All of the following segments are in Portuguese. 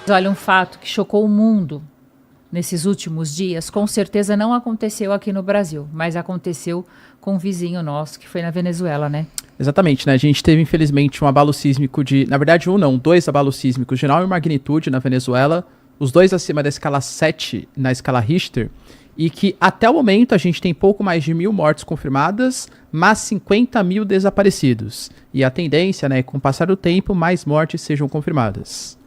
Olha, um fato que chocou o mundo nesses últimos dias, com certeza não aconteceu aqui no Brasil, mas aconteceu com um vizinho nosso, que foi na Venezuela, né? Exatamente, né? A gente teve, infelizmente, um abalo sísmico na verdade, dois abalos sísmicos de enorme magnitude na Venezuela, os dois acima da escala 7 na escala Richter, e que até o momento a gente tem pouco mais de 1.000 mortes confirmadas, mas 50 mil desaparecidos. E a tendência, né, com o passar do tempo, mais mortes sejam confirmadas.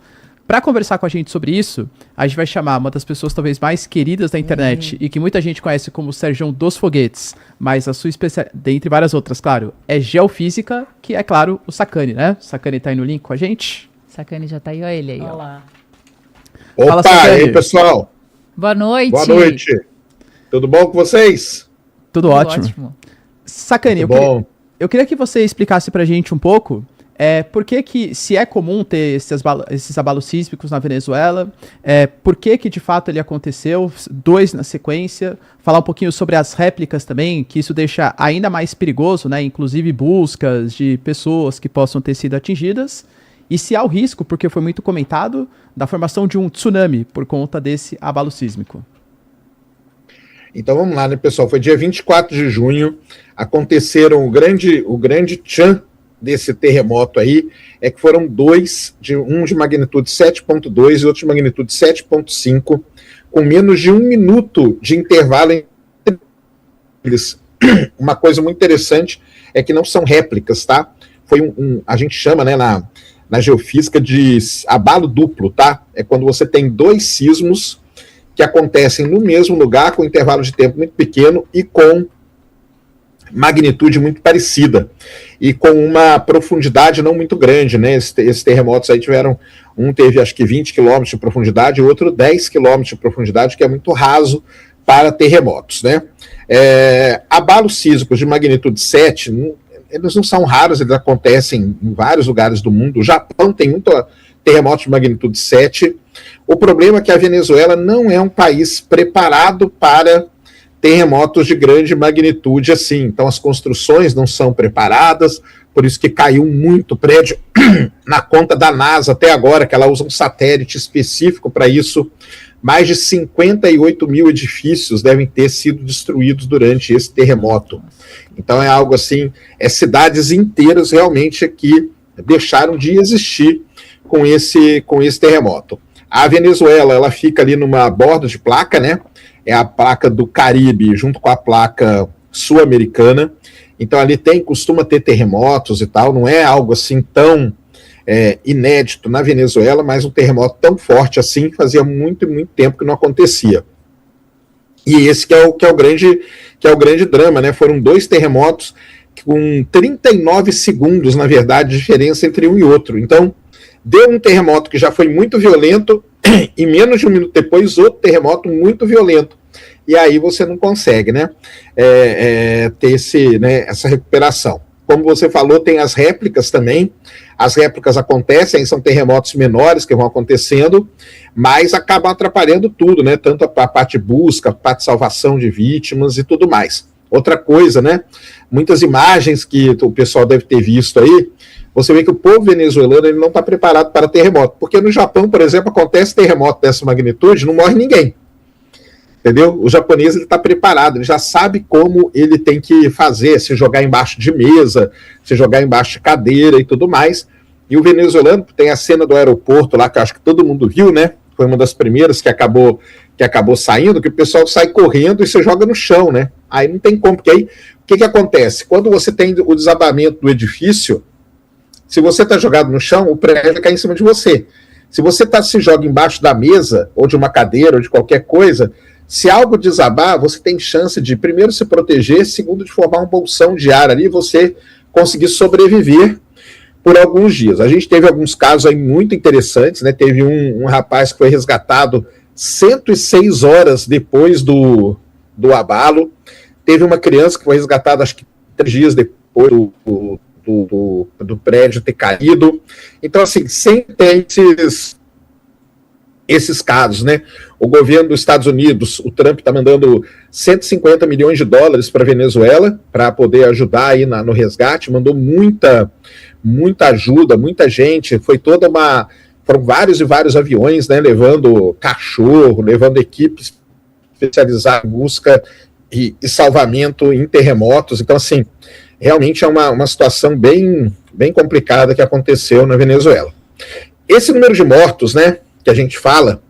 Para conversar com a gente sobre isso, a gente vai chamar uma das pessoas talvez mais queridas da internet e que muita gente conhece como o Sergião dos Foguetes, mas a sua especialidade, dentre várias outras, claro, é geofísica, que é, claro, o Sacani, né? O Sacani tá aí no link com a gente. Sacani já tá aí, ó ele aí, ó. Olá. Opa, Fala, e aí, pessoal? Boa noite. Boa noite. Tudo bom com vocês? Tudo ótimo. Sacani, eu queria que você explicasse pra gente um pouco por que, se é comum ter esses abalos sísmicos na Venezuela, por que de fato ele aconteceu, dois na sequência, falar um pouquinho sobre as réplicas também, que isso deixa ainda mais perigoso, né, inclusive buscas de pessoas que possam ter sido atingidas, e se há o risco, porque foi muito comentado, da formação de um tsunami por conta desse abalo sísmico. Então vamos lá, né, pessoal? Foi dia 24 de junho, aconteceram o grande tchan desse terremoto aí, que foram um de magnitude 7.2 e outro de magnitude 7.5, com menos de 1 minuto de intervalo entre eles. Uma coisa muito interessante é que não são réplicas, tá? Foi a gente chama, né, na geofísica de abalo duplo, tá? É quando você tem dois sismos que acontecem no mesmo lugar, com intervalo de tempo muito pequeno e com magnitude muito parecida e com uma profundidade não muito grande, né? Esses terremotos aí um teve acho que 20 km de profundidade e o outro 10 km de profundidade, que é muito raso para terremotos, né? Abalos sísmicos de magnitude 7, eles não são raros, eles acontecem em vários lugares do mundo. O Japão tem muito terremoto de magnitude 7. O problema é que a Venezuela não é um país preparado para terremotos de grande magnitude assim, então as construções não são preparadas, por isso que caiu muito prédio na conta da NASA até agora, que ela usa um satélite específico para isso. Mais de 58 mil edifícios devem ter sido destruídos durante esse terremoto. Então é algo assim, cidades inteiras realmente que deixaram de existir com esse terremoto. A Venezuela, ela fica ali numa borda de placa, né? É a placa do Caribe junto com a placa sul-americana. Então ali costuma ter terremotos e tal, não é algo assim tão inédito na Venezuela, mas um terremoto tão forte assim fazia muito tempo que não acontecia. E esse que é o grande drama, né? Foram dois terremotos com 39 segundos, na verdade, de diferença entre um e outro. Então, deu um terremoto que já foi muito violento e menos de um minuto depois, outro terremoto muito violento. E aí você não consegue, né, ter essa recuperação. Como você falou, tem as réplicas também. As réplicas acontecem, são terremotos menores que vão acontecendo, mas acabam atrapalhando tudo, né? Tanto a parte de busca, a parte de salvação de vítimas e tudo mais. Outra coisa, né? Muitas imagens que o pessoal deve ter visto aí, você vê que o povo venezuelano ele não está preparado para terremoto. Porque no Japão, por exemplo, acontece terremoto dessa magnitude, não morre ninguém. Entendeu? O japonês está preparado, ele já sabe como ele tem que fazer, se jogar embaixo de mesa, se jogar embaixo de cadeira e tudo mais. E o venezuelano, tem a cena do aeroporto lá, que eu acho que todo mundo viu, né? Foi uma das primeiras que acabou saindo, que o pessoal sai correndo e se joga no chão, né? Aí não tem como, porque aí o que acontece? Quando você tem o desabamento do edifício, se você está jogado no chão, o prédio vai cair em cima de você. Se você se joga embaixo da mesa, ou de uma cadeira, ou de qualquer coisa, se algo desabar, você tem chance de, primeiro, se proteger, segundo, de formar um bolsão de ar ali, você conseguir sobreviver por alguns dias. A gente teve alguns casos aí muito interessantes, né? Teve um rapaz que foi resgatado 106 horas depois do abalo. Teve uma criança que foi resgatada, acho que 3 dias depois do prédio ter caído. Então, assim, sempre tem esses casos, né? O governo dos Estados Unidos, o Trump está mandando 150 milhões de dólares para a Venezuela para poder ajudar aí no resgate, mandou muita ajuda, muita gente, foi foram vários e vários aviões, né, levando cachorro, levando equipes especializadas em busca e salvamento em terremotos. Então, assim, realmente é uma situação bem, bem complicada que aconteceu na Venezuela. Esse número de mortos, né, que a gente fala,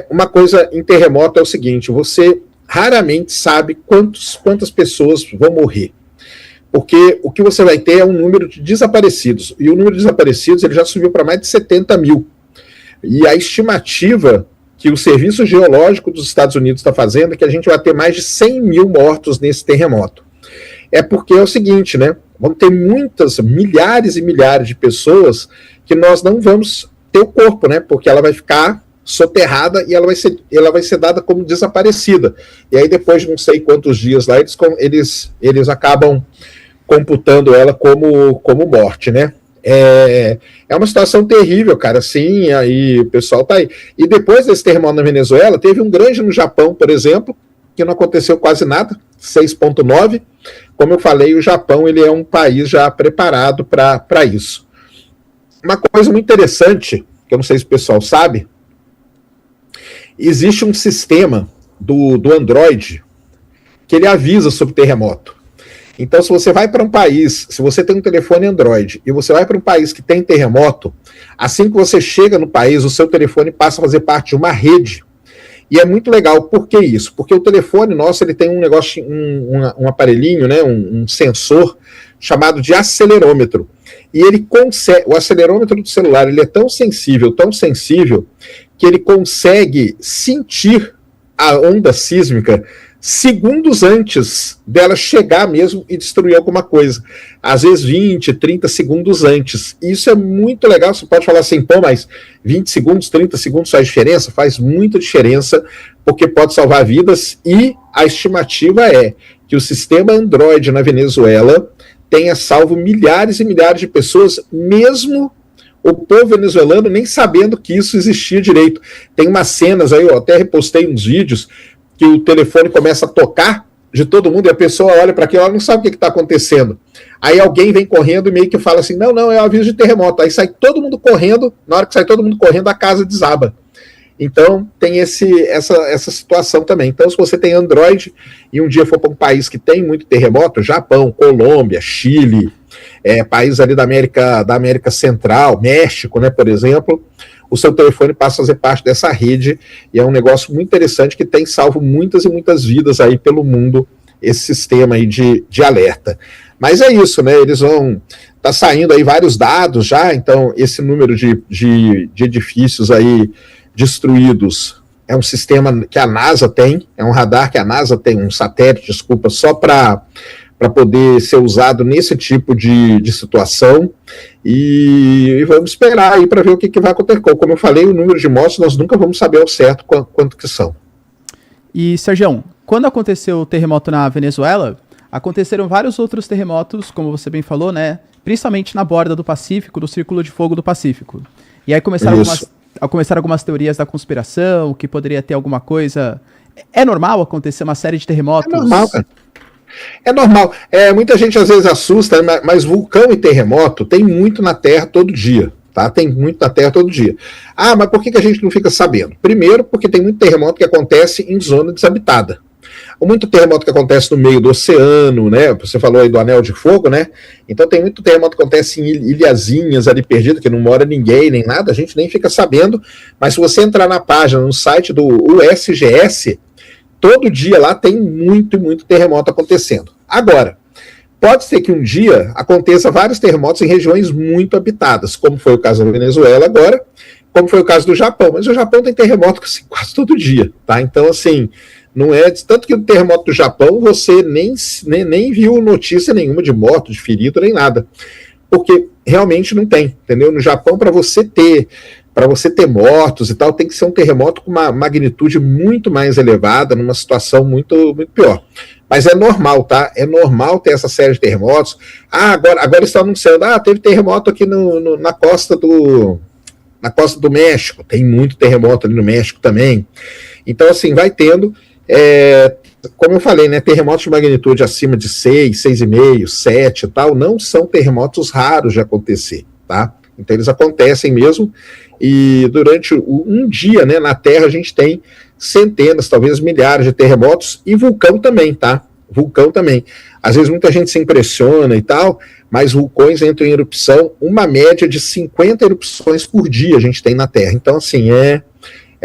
uma coisa em terremoto é o seguinte: você raramente sabe quantas pessoas vão morrer, porque o que você vai ter é um número de desaparecidos, e o número de desaparecidos ele já subiu para mais de 70 mil, e a estimativa que o Serviço Geológico dos Estados Unidos está fazendo é que a gente vai ter mais de 100 mil mortos nesse terremoto. É porque é o seguinte, né, vão ter muitas, milhares e milhares de pessoas que nós não vamos ter o corpo, né, porque ela vai ficar soterrada e ela vai ser dada como desaparecida. E aí depois de não sei quantos dias lá, eles acabam computando ela como morte, né? É uma situação terrível, cara, assim, aí o pessoal tá aí. E depois desse terremoto na Venezuela, teve um grande no Japão, por exemplo, que não aconteceu quase nada, 6,9. Como eu falei, o Japão ele é um país já preparado para isso. Uma coisa muito interessante, que eu não sei se o pessoal sabe, existe um sistema do Android que ele avisa sobre terremoto. Então, se você vai para um país, se você tem um telefone Android e você vai para um país que tem terremoto, assim que você chega no país, o seu telefone passa a fazer parte de uma rede. E é muito legal. Por que isso? Porque o telefone nosso ele tem um negócio, um aparelhinho, né, um sensor chamado de acelerômetro. E ele consegue, o acelerômetro do celular ele é tão sensível, que ele consegue sentir a onda sísmica segundos antes dela chegar mesmo e destruir alguma coisa. Às vezes 20, 30 segundos antes. E isso é muito legal. Você pode falar assim, pô, mas 20 segundos, 30 segundos faz diferença? Faz muita diferença, porque pode salvar vidas. E a estimativa é que o sistema Android na Venezuela tenha salvo milhares e milhares de pessoas, mesmo o povo venezuelano nem sabendo que isso existia direito. Tem umas cenas aí, eu até repostei uns vídeos, que o telefone começa a tocar de todo mundo e a pessoa olha para aquilo, ela não sabe o que está acontecendo. Aí alguém vem correndo e meio que fala assim, não, é um aviso de terremoto. Aí sai todo mundo correndo, na hora que sai todo mundo correndo, a casa desaba. Então tem essa situação também. Então se você tem Android e um dia for para um país que tem muito terremoto, Japão, Colômbia, Chile, países ali da América Central, México, né, por exemplo, o seu telefone passa a fazer parte dessa rede e é um negócio muito interessante que tem salvo muitas e muitas vidas aí pelo mundo, esse sistema aí de alerta. Mas é isso, né? Eles vão... Tá saindo aí vários dados já, então esse número de edifícios aí destruídos é um sistema que a NASA tem, é um radar que a NASA tem, um satélite, desculpa, só para poder ser usado nesse tipo de situação, e vamos esperar aí para ver o que vai acontecer. Como eu falei, o número de mortes nós nunca vamos saber ao certo quanto que são. E, Sergião, quando aconteceu o terremoto na Venezuela, aconteceram vários outros terremotos, como você bem falou, né? Principalmente na borda do Pacífico, do Círculo de Fogo do Pacífico. E aí começaram algumas teorias da conspiração, que poderia ter alguma coisa... É normal acontecer uma série de terremotos? É normal, cara. É normal. Muita gente às vezes assusta, mas vulcão e terremoto tem muito na Terra todo dia. Tá? Tem muito na Terra todo dia. Ah, mas por que a gente não fica sabendo? Primeiro, porque tem muito terremoto que acontece em zona desabitada. Ou muito terremoto que acontece no meio do oceano, né? Você falou aí do Anel de Fogo, né? Então tem muito terremoto que acontece em ilhazinhas ali perdidas, que não mora ninguém, nem nada, a gente nem fica sabendo. Mas se você entrar na página, no site do USGS, todo dia lá tem muito terremoto acontecendo. Agora, pode ser que um dia aconteça vários terremotos em regiões muito habitadas, como foi o caso da Venezuela agora, como foi o caso do Japão. Mas o Japão tem terremoto assim, quase todo dia, tá? Então, assim, não é... Tanto que o terremoto do Japão, você nem viu notícia nenhuma de morto, de ferido, nem nada. Porque realmente não tem, entendeu? No Japão, para você ter mortos e tal, tem que ser um terremoto com uma magnitude muito mais elevada, numa situação muito pior. Mas é normal, tá? É normal ter essa série de terremotos. Agora estão anunciando, teve terremoto aqui na costa do México. Tem muito terremoto ali no México também. Então, assim, vai tendo, como eu falei, né, terremotos de magnitude acima de 6, 6,5, 7 e tal, não são terremotos raros de acontecer, tá? Então eles acontecem mesmo, e durante um dia, né, na Terra a gente tem centenas, talvez milhares de terremotos, e vulcão também, tá? Vulcão também. Às vezes muita gente se impressiona e tal, mas vulcões entram em erupção, uma média de 50 erupções por dia a gente tem na Terra. Então, assim, é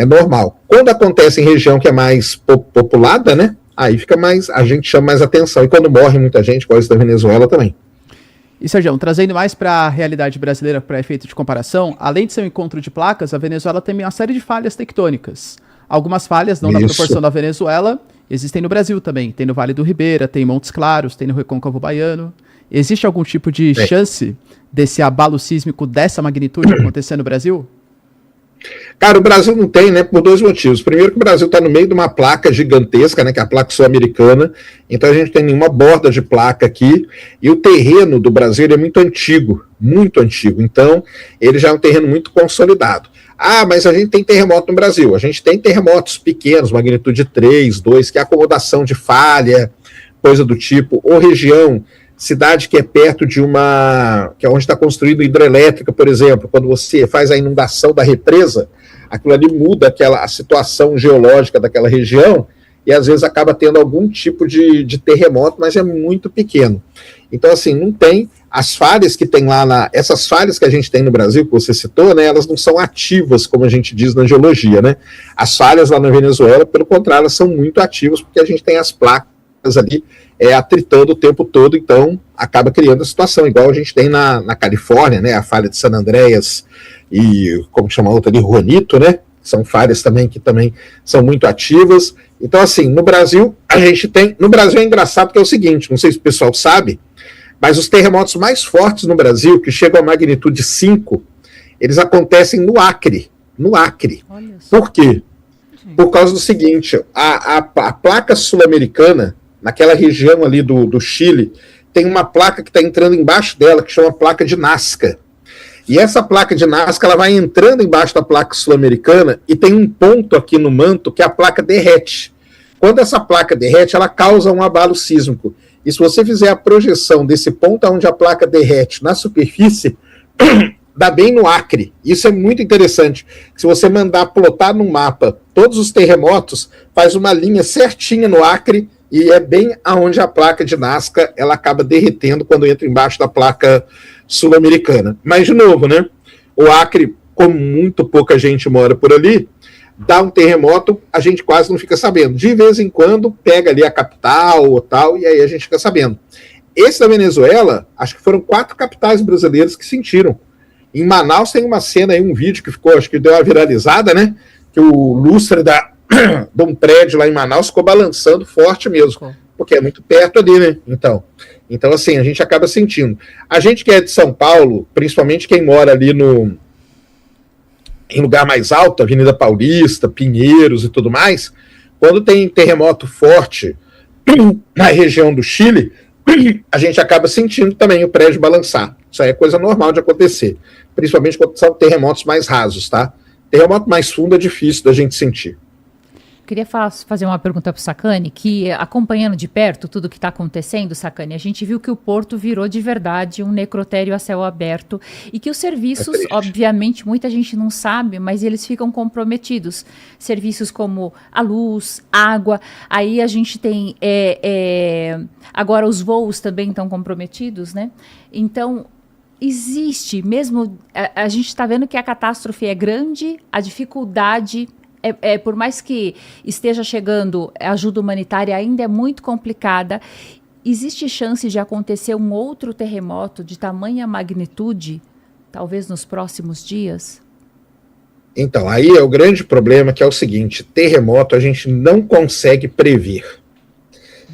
normal. Quando acontece em região que é mais populada, né, aí fica mais, a gente chama mais atenção. E quando morre muita gente, igual isso da Venezuela também. E, Sérgio, trazendo mais para a realidade brasileira para efeito de comparação, além de ser um encontro de placas, a Venezuela tem uma série de falhas tectônicas. Algumas falhas, não na proporção da Venezuela, existem no Brasil também. Tem no Vale do Ribeira, tem em Montes Claros, tem no Recôncavo Baiano. Existe algum tipo de chance desse abalo sísmico dessa magnitude acontecer no Brasil? Cara, o Brasil não tem, né, por dois motivos. Primeiro que o Brasil está no meio de uma placa gigantesca, né, que é a placa sul-americana, então a gente não tem nenhuma borda de placa aqui, e o terreno do Brasil é muito antigo, então ele já é um terreno muito consolidado. Ah, mas a gente tem terremoto no Brasil, a gente tem terremotos pequenos, magnitude 3, 2, que é acomodação de falha, coisa do tipo, ou região, cidade que é perto de que é onde está construída hidrelétrica, por exemplo, quando você faz a inundação da represa, aquilo ali muda a situação geológica daquela região e às vezes acaba tendo algum tipo de terremoto, mas é muito pequeno. Então, assim, não tem as falhas que tem lá, essas falhas que a gente tem no Brasil, que você citou, né, elas não são ativas, como a gente diz na geologia, né? As falhas lá na Venezuela, pelo contrário, elas são muito ativas, porque a gente tem as placas ali atritando o tempo todo, então acaba criando a situação, igual a gente tem na Califórnia, né, a falha de San Andreas e, como chama a outra ali, Juanito, né, são falhas também que também são muito ativas. Então, assim, no Brasil é engraçado porque é o seguinte, não sei se o pessoal sabe, mas os terremotos mais fortes no Brasil, que chegam a magnitude 5, eles acontecem no Acre. Por quê? Por causa do seguinte, a placa sul-americana, naquela região ali do Chile, tem uma placa que está entrando embaixo dela, que chama placa de Nazca. E essa placa de Nazca, ela vai entrando embaixo da placa sul-americana e tem um ponto aqui no manto que a placa derrete. Quando essa placa derrete, ela causa um abalo sísmico. E se você fizer a projeção desse ponto onde a placa derrete na superfície, dá bem no Acre. Isso é muito interessante. Se você mandar plotar no mapa todos os terremotos, faz uma linha certinha no Acre, e é bem aonde a placa de Nazca ela acaba derretendo quando entra embaixo da placa sul-americana. Mas, de novo, né? O Acre, como muito pouca gente mora por ali, dá um terremoto, a gente quase não fica sabendo. De vez em quando, pega ali a capital ou tal, e aí a gente fica sabendo. Esse da Venezuela, acho que foram 4 capitais brasileiras que sentiram. Em Manaus tem uma cena aí, um vídeo que ficou, acho que deu uma viralizada, né? Que o lustre de um prédio lá em Manaus ficou balançando forte mesmo, porque é muito perto ali, né? Então, assim, a gente acaba sentindo. A gente que é de São Paulo, principalmente quem mora ali em lugar mais alto, Avenida Paulista, Pinheiros e tudo mais, quando tem terremoto forte na região do Chile, a gente acaba sentindo também o prédio balançar. Isso aí é coisa normal de acontecer, principalmente quando são terremotos mais rasos, tá? Terremoto mais fundo é difícil da gente sentir. Queria fazer uma pergunta para o Sacani, que acompanhando de perto tudo que está acontecendo, Sacani, a gente viu que o Porto virou de verdade um necrotério a céu aberto e que os serviços, obviamente, muita gente não sabe, mas eles ficam comprometidos. Serviços como a luz, água, aí a gente tem, agora os voos também estão comprometidos, né? Então, existe mesmo, a gente está vendo que a catástrofe é grande, a dificuldade... por mais que esteja chegando ajuda humanitária, ainda é muito complicada. Existe chance de acontecer um outro terremoto de tamanha magnitude, talvez nos próximos dias? Então, aí é o grande problema, que é o seguinte, terremoto a gente não consegue prever.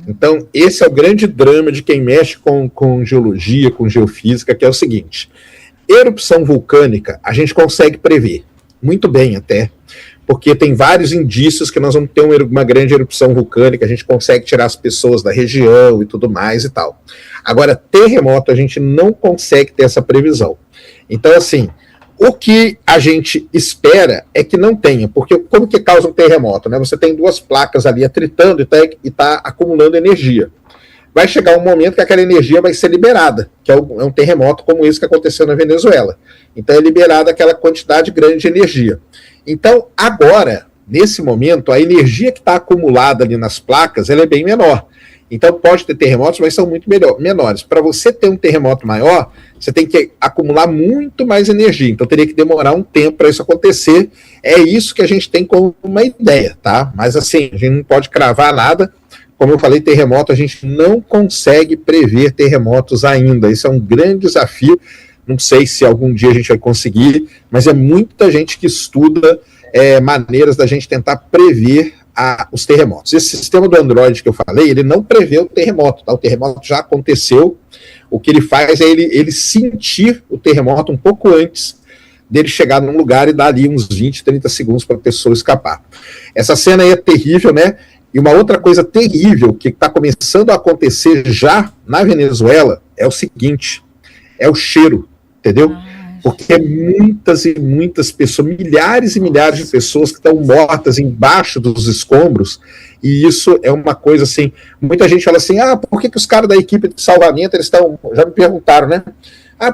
Então, esse é o grande drama de quem mexe com geologia, com geofísica, que é o seguinte, erupção vulcânica a gente consegue prever, muito bem até, porque tem vários indícios que nós vamos ter uma grande erupção vulcânica, a gente consegue tirar as pessoas da região e tudo mais e tal. Agora, terremoto, a gente não consegue ter essa previsão. Então, assim, o que a gente espera é que não tenha, porque como que causa um terremoto, né? Você tem 2 placas ali atritando e está acumulando energia. vai chegar um momento que aquela energia vai ser liberada, que é um terremoto como esse que aconteceu na Venezuela. Então é liberada aquela quantidade grande de energia. Então, agora, nesse momento, a energia que está acumulada ali nas placas, ela é bem menor. Então pode ter terremotos, mas são muito menores. Para você ter um terremoto maior, você tem que acumular muito mais energia. Então teria que demorar um tempo para isso acontecer. É isso que a gente tem como uma ideia, tá? Mas assim, a gente não pode cravar nada. Como eu falei, terremoto, a gente não consegue prever terremotos ainda. Isso é um grande desafio. Não sei se algum dia a gente vai conseguir, mas é muita gente que estuda maneiras da gente tentar prever os terremotos. Esse sistema do Android que eu falei, ele não prevê o terremoto, tá? O terremoto já aconteceu. O que ele faz é ele sentir o terremoto um pouco antes dele chegar num lugar e dar ali uns 20, 30 segundos para a pessoa escapar. Essa cena aí é terrível, né? E uma outra coisa terrível que está começando a acontecer já na Venezuela é o seguinte, é o cheiro, entendeu? Porque muitas e muitas pessoas, milhares e milhares de pessoas que estão mortas embaixo dos escombros, e isso é uma coisa assim, muita gente fala assim, por que os caras da equipe de salvamento, eles estão, já me perguntaram, né?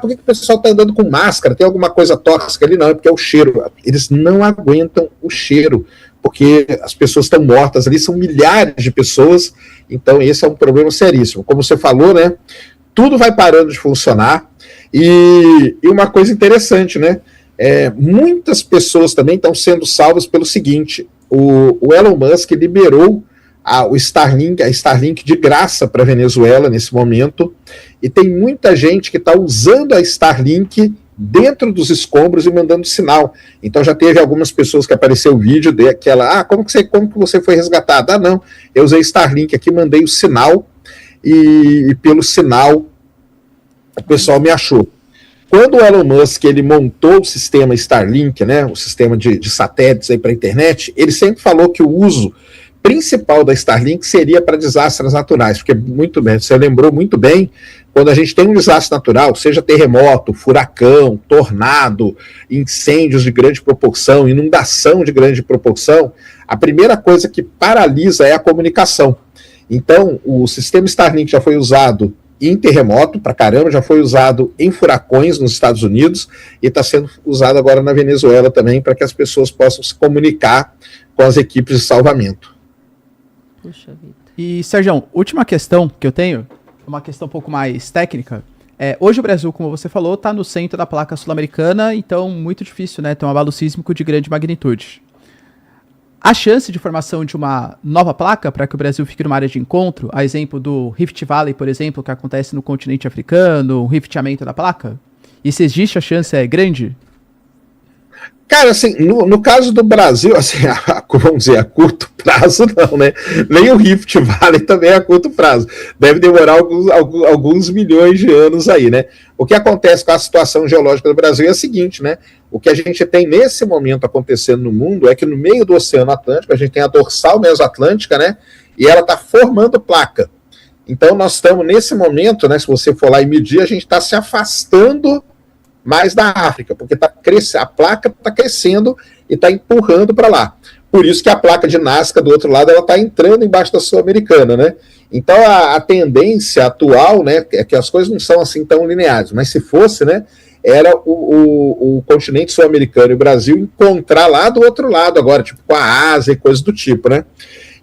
Por que o pessoal está andando com máscara? Tem alguma coisa tóxica ali? Não, é porque é o cheiro. Eles não aguentam o cheiro, porque as pessoas estão mortas ali, são milhares de pessoas, então esse é um problema seríssimo. Como você falou, né? Tudo vai parando de funcionar. E uma coisa interessante, né? Muitas pessoas também estão sendo salvas pelo seguinte: o Elon Musk liberou a Starlink de graça para a Venezuela nesse momento, e tem muita gente que está usando a Starlink dentro dos escombros e mandando sinal. Então já teve algumas pessoas que apareceu o vídeo daquela, como que você foi resgatado? Não, eu usei Starlink aqui, mandei o sinal, e pelo sinal o pessoal me achou. Quando o Elon Musk ele montou o sistema Starlink, né, o sistema de satélites para a internet, ele sempre falou que o uso principal da Starlink seria para desastres naturais, porque muito bem, você lembrou muito bem, quando a gente tem um desastre natural, seja terremoto, furacão, tornado, incêndios de grande proporção, inundação de grande proporção, a primeira coisa que paralisa é a comunicação. Então, o sistema Starlink já foi usado em terremoto, pra caramba, já foi usado em furacões nos Estados Unidos e está sendo usado agora na Venezuela também, para que as pessoas possam se comunicar com as equipes de salvamento. Puxa vida. E, Sérgio, última questão que eu tenho, uma questão um pouco mais técnica. Hoje o Brasil, como você falou, está no centro da placa sul-americana, então muito difícil, né, ter um abalo sísmico de grande magnitude. A chance de formação de uma nova placa para que o Brasil fique numa área de encontro, a exemplo do Rift Valley, por exemplo, que acontece no continente africano, o rifteamento da placa? E se existe a chance, é grande? Cara, assim, no caso do Brasil, assim, vamos dizer, a curto prazo não, né? Nem o Rift Valley também é a curto prazo. Deve demorar alguns milhões de anos aí, né? O que acontece com a situação geológica do Brasil é o seguinte, né? O que a gente tem nesse momento acontecendo no mundo é que no meio do Oceano Atlântico, a gente tem a dorsal mesoatlântica, né? E ela está formando placa. Então nós estamos nesse momento, né? Se você for lá e medir, a gente está se afastando mais da África, porque a placa está crescendo e está empurrando para lá. Por isso que a placa de Nazca do outro lado ela está entrando embaixo da Sul-Americana, né? Então a tendência atual, né, é que as coisas não são assim tão lineares, mas se fosse, né, era o continente sul-americano e o Brasil encontrar lá do outro lado agora, tipo com a Ásia e coisas do tipo, né?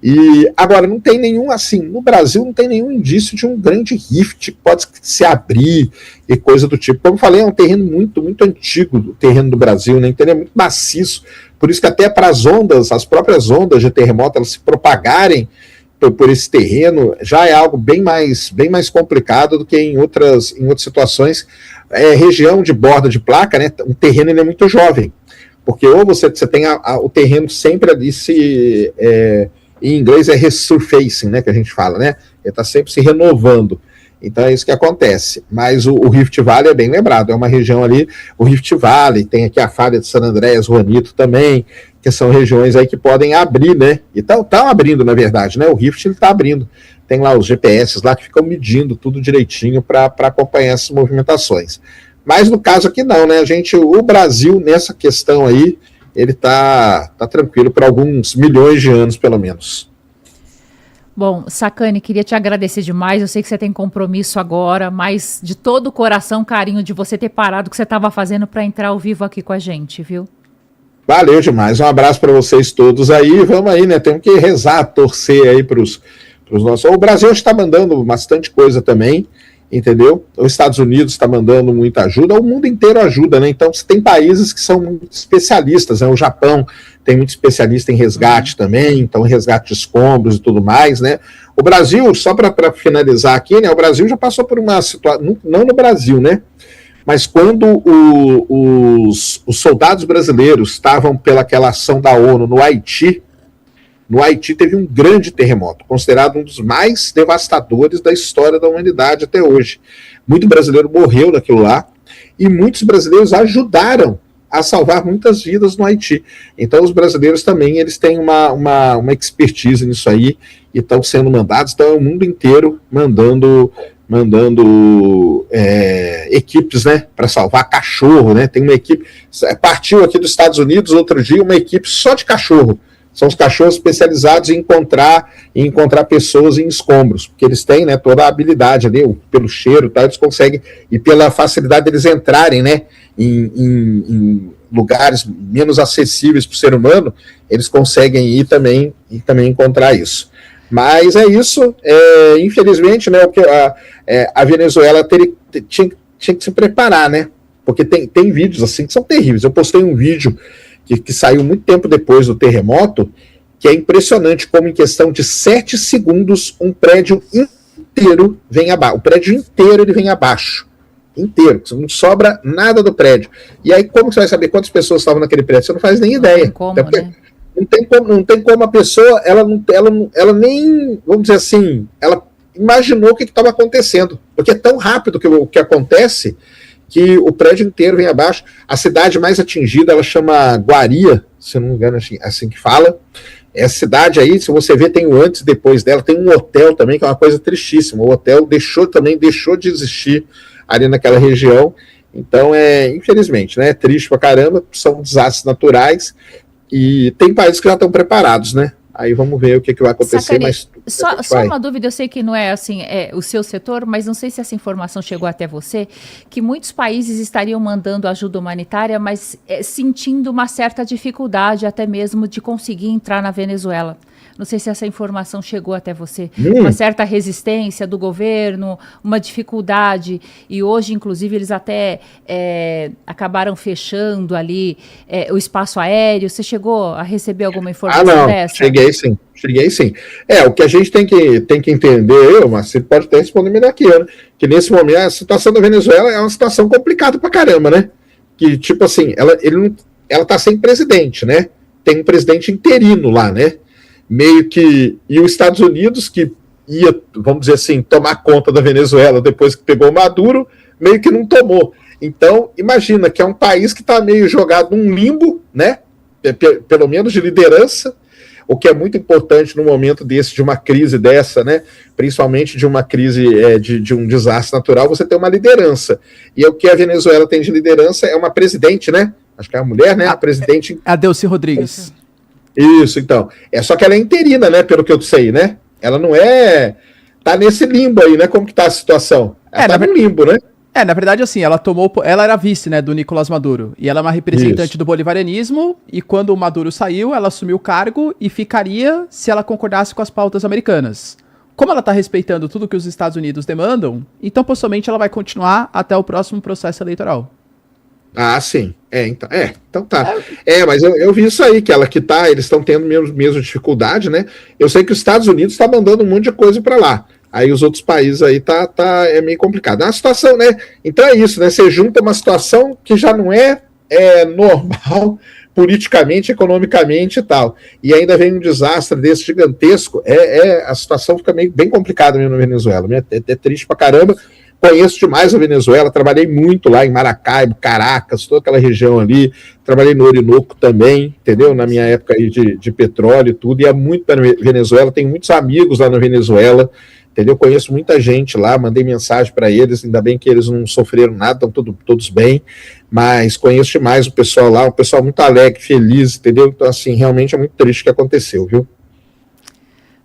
E agora não tem nenhum, assim, no Brasil não tem nenhum indício de um grande rift que pode se abrir e coisa do tipo. Como eu falei, é um terreno muito, muito antigo, o terreno do Brasil, né? Então é muito maciço, por isso que até para as ondas, as próprias ondas de terremoto, elas se propagarem por esse terreno, já é algo bem mais complicado do que em outras situações. Região de borda de placa, né? O terreno ele é muito jovem, porque ou você tem o terreno sempre ali em inglês é resurfacing, né, que a gente fala, né? Ele está sempre se renovando. Então é isso que acontece. Mas o Rift Valley é bem lembrado, é uma região ali, o Rift Valley, tem aqui a falha de San Andrés, Juanito também, que são regiões aí que podem abrir, né? E estão abrindo, na verdade, né? O Rift está abrindo. Tem lá os GPS lá que ficam medindo tudo direitinho para acompanhar essas movimentações. Mas no caso aqui não, né? O Brasil, nessa questão aí, ele tá tranquilo por alguns milhões de anos, pelo menos. Bom, Sacani, queria te agradecer demais. Eu sei que você tem compromisso agora, mas de todo o coração, carinho de você ter parado o que você estava fazendo para entrar ao vivo aqui com a gente, viu? Valeu demais. Um abraço para vocês todos aí. Vamos aí, né? Temos que rezar, torcer aí para os nossos. O Brasil está mandando bastante coisa também, entendeu? Os Estados Unidos está mandando muita ajuda, o mundo inteiro ajuda, né? Então, tem países que são muito especialistas, né? O Japão tem muito especialista em resgate também, então resgate de escombros e tudo mais, né? O Brasil, só para finalizar aqui, né? O Brasil já passou por uma situação, não no Brasil, né? Mas quando os soldados brasileiros estavam pelaquela ação da ONU no Haiti teve um grande terremoto, considerado um dos mais devastadores da história da humanidade até hoje. Muito brasileiro morreu naquilo lá, e muitos brasileiros ajudaram a salvar muitas vidas no Haiti. Então os brasileiros também, eles têm uma expertise nisso aí, e estão sendo mandados, então é o mundo inteiro mandando equipes, né, para salvar cachorro, né? Tem uma equipe, partiu aqui dos Estados Unidos outro dia uma equipe só de cachorro. São os cachorros especializados em encontrar pessoas em escombros, porque eles têm, né, toda a habilidade ali, pelo cheiro, tá, eles conseguem, e pela facilidade deles entrarem, né, em lugares menos acessíveis para o ser humano, eles conseguem ir também encontrar isso. Mas é isso, infelizmente, né, a Venezuela tinha que se preparar, né, porque tem vídeos assim que são terríveis. Eu postei um vídeo que saiu muito tempo depois do terremoto, que é impressionante como em questão de 7 segundos um prédio inteiro vem abaixo. O prédio inteiro ele vem abaixo. Inteiro. Não sobra nada do prédio. E aí como você vai saber quantas pessoas estavam naquele prédio? Você não faz nem ideia. Tem como, né? Não tem como a pessoa, ela nem, vamos dizer assim, ela imaginou o que estava acontecendo. Porque é tão rápido o que acontece, que o prédio inteiro vem abaixo. A cidade mais atingida, ela chama Guaria, se não me engano, assim que fala. Essa cidade aí, se você ver, tem o antes e depois dela, tem um hotel também, que é uma coisa tristíssima. O hotel deixou de existir ali naquela região. Então, infelizmente, né, é triste pra caramba, são desastres naturais, e tem países que já estão preparados, né? Aí vamos ver o que vai acontecer. Sacani, mas só uma dúvida, eu sei que não é assim o seu setor, mas não sei se essa informação chegou até você, que muitos países estariam mandando ajuda humanitária, mas sentindo uma certa dificuldade até mesmo de conseguir entrar na Venezuela. Não sei se essa informação chegou até você. Uma certa resistência do governo, uma dificuldade, e hoje, inclusive, eles até acabaram fechando ali o espaço aéreo. Você chegou a receber alguma informação dessa? Cheguei sim. O que a gente tem que entender, mas você pode até responder melhor aqui, né? Que nesse momento a situação da Venezuela é uma situação complicada pra caramba, né? Que, tipo assim, ela tá sem presidente, né? Tem um presidente interino lá, né? Meio que, e os Estados Unidos, que ia, vamos dizer assim, tomar conta da Venezuela depois que pegou o Maduro, meio que não tomou. Então, imagina que é um país que está meio jogado num limbo, né? Pelo menos de liderança, o que é muito importante no momento desse, de uma crise dessa, né? Principalmente de uma crise de um desastre natural, você tem uma liderança. E o que a Venezuela tem de liderança é uma presidente, né? Acho que é a mulher, né? A presidente. A Delcy Rodrigues. Isso, então. Só que ela é interina, né? Pelo que eu sei, né? Ela não tá nesse limbo aí, né? Como que tá a situação? Ela tá no limbo, né? Na verdade, assim, ela era vice, né, do Nicolás Maduro. E ela é uma representante do bolivarianismo, e quando o Maduro saiu, ela assumiu o cargo e ficaria se ela concordasse com as pautas americanas. Como ela tá respeitando tudo que os Estados Unidos demandam, então possivelmente ela vai continuar até o próximo processo eleitoral. Ah, sim. Então tá. Mas eu vi isso aí, que eles estão tendo mesmo dificuldade, né? Eu sei que os Estados Unidos tá mandando um monte de coisa para lá. Aí os outros países aí é meio complicado. É uma situação, né? Então é isso, né? Você junta uma situação que já não é normal politicamente, economicamente e tal. E ainda vem um desastre desse gigantesco. A situação fica bem complicada mesmo na Venezuela. É triste pra caramba. Conheço demais a Venezuela, trabalhei muito lá em Maracaibo, Caracas, toda aquela região ali, trabalhei no Orinoco também, entendeu? Na minha época aí de petróleo e tudo, ia muito para a Venezuela, tenho muitos amigos lá na Venezuela, entendeu? Conheço muita gente lá, mandei mensagem para eles, ainda bem que eles não sofreram nada, estão todos bem, mas conheço demais o pessoal lá, um pessoal muito alegre, feliz, entendeu? Então, assim, realmente é muito triste o que aconteceu, viu?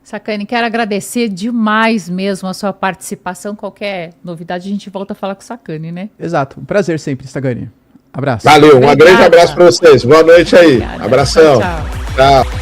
Sacani, quero agradecer demais mesmo a sua participação. Qualquer novidade, a gente volta a falar com o Sacani, né? Exato. Um prazer sempre, Sacani. Abraço. Valeu, um grande abraço para vocês. Boa noite aí. Obrigada. Abração. Tchau, tchau. Tchau.